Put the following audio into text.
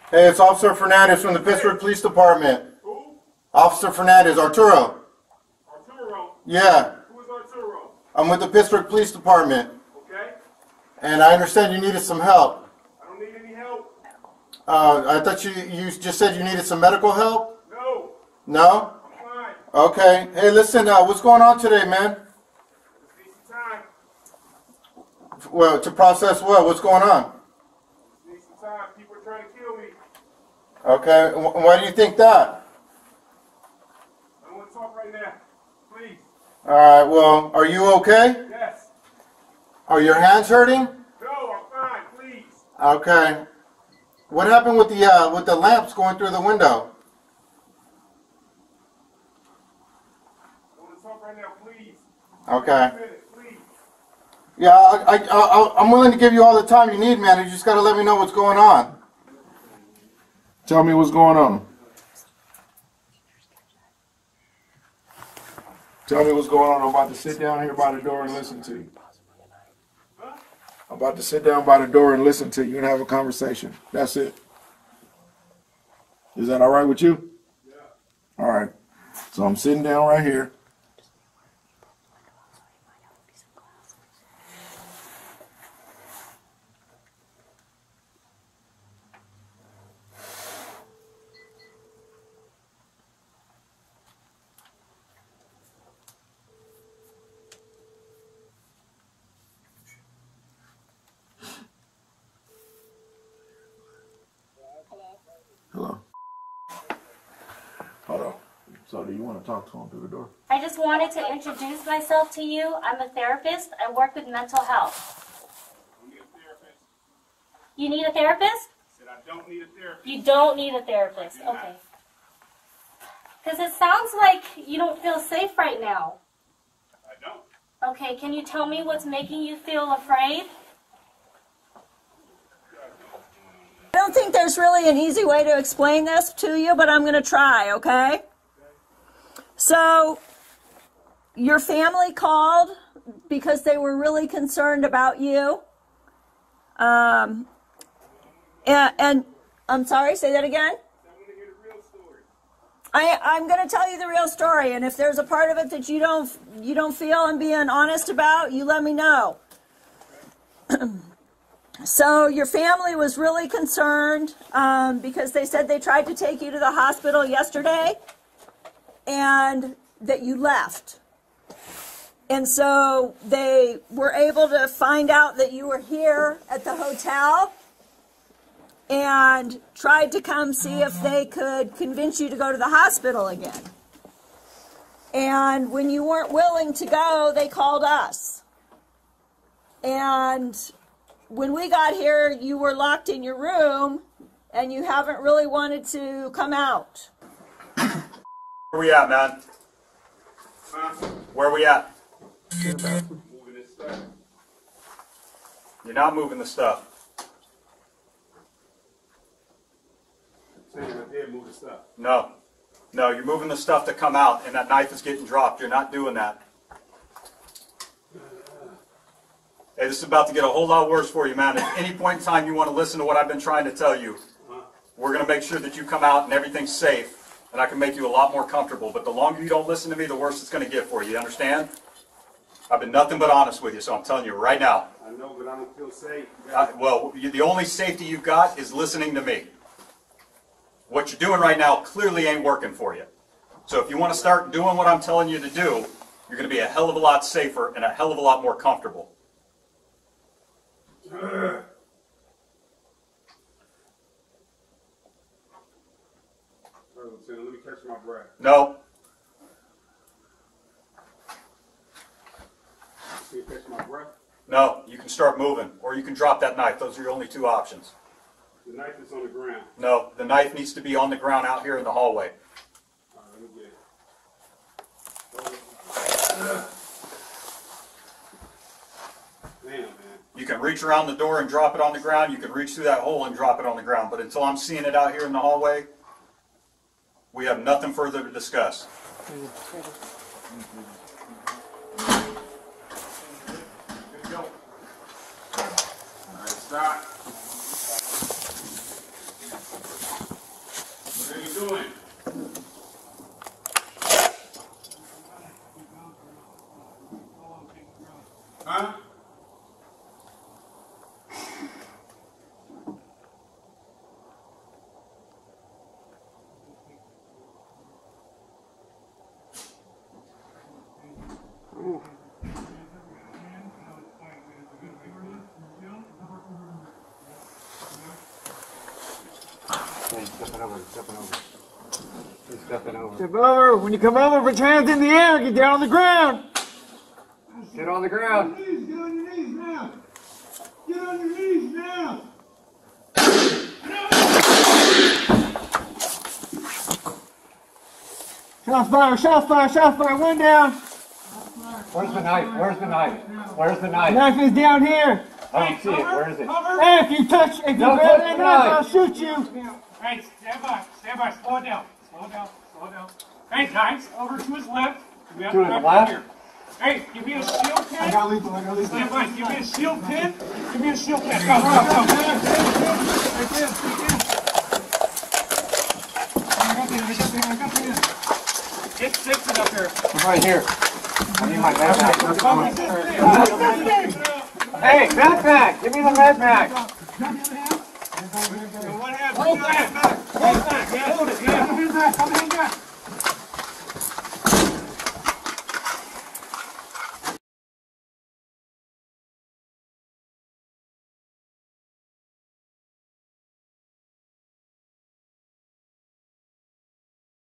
Hey, it's Officer Fernandez from the Pittsburgh Police Department. Who? Officer Fernandez, Arturo. Arturo? Yeah. Who is Arturo? I'm with the Pittsburgh Police Department. Okay. And I understand you needed some help. I don't need any help. I thought you just said you needed some medical help? No. No? I'm fine. Okay. Hey, listen, what's going on today, man? Just need some time. Well, to process what? What's going on? Just need some time. People are trying to kill me. Okay. Why do you think that? I don't want to talk right now. Please. All right. Well, are you okay? Yes. Are your hands hurting? No, I'm fine. Please. Okay. What happened with the lamps going through the window? I don't want to talk right now. Please. Okay. Just a minute, please. Yeah, I'm willing to give you all the time you need, man. You just got to let me know what's going on. Tell me what's going on. Tell me what's going on. I'm about to sit down here by the door and listen to you. I'm about to sit down by the door and listen to you and have a conversation. That's it. Is that all right with you? Yeah. All right. So I'm sitting down right here. Hello. Hold on. So do you want to talk to him through the door? I just wanted to introduce myself to you. I'm a therapist. I work with mental health. I need a therapist. You need a therapist? I said I don't need a therapist. You don't need a therapist. Okay. Because it sounds like you don't feel safe right now. I don't. Okay, can you tell me what's making you feel afraid? I don't think there's really an easy way to explain this to you, but I'm going to try, okay? So, your family called because they were really concerned about you. And I'm sorry, say that again? I want to hear the real story. I'm going to tell you the real story, and if there's a part of it that you don't feel I'm being honest about, you let me know. So your family was really concerned because they said they tried to take you to the hospital yesterday and that you left. And so they were able to find out that you were here at the hotel and tried to come see if they could convince you to go to the hospital again. And when you weren't willing to go, they called us. And when we got here, you were locked in your room, and you haven't really wanted to come out. Where we at, man? Where we at? Moving this stuff. You're not moving the stuff. Saying I did move the stuff. No. No, you're moving the stuff to come out, and that knife is getting dropped. You're not doing that. Hey, this is about to get a whole lot worse for you, man. At any point in time you want to listen to what I've been trying to tell you, we're going to make sure that you come out and everything's safe, and I can make you a lot more comfortable. But the longer you don't listen to me, the worse it's going to get for you. You understand? I've been nothing but honest with you, so I'm telling you right now. I know, but I don't feel safe. The only safety you've got is listening to me. What you're doing right now clearly ain't working for you. So if you want to start doing what I'm telling you to do, you're going to be a hell of a lot safer and a hell of a lot more comfortable. Let me catch my breath. No. Can you catch my breath? No. You can start moving, or you can drop that knife. Those are your only two options. The knife is on the ground. No. The knife needs to be on the ground out here in the hallway. All right, let me get it. Damn, man. You can reach around the door and drop it on the ground. You can reach through that hole and drop it on the ground. But until I'm seeing it out here in the hallway, we have nothing further to discuss. Good to go. All right, stop. doing? Huh? Step over. When you come over, put your hands in the air. Get down on the ground. Get on the ground. Get on your knees now. Get on your knees now. Shots fire, shots fire, shots fire. One down. Where's the knife? Where's the knife? Where's the knife? Knife is down here. I don't see it. Where is it? Hey, if you grab that knife, I'll shoot you. Hey, stand by. Stand by. Slow it down. Slow it down. Slow it down. Hey, knives over to his left. We have To his back left? here. Hey, give me a shield pin. I got lethal. Stand by. Give me a shield pin. Give me a shield pin. Go, go, go. Fix it up here. I'm right here. I need my med pack. Hey, med pack! Give me the med pack! What happened?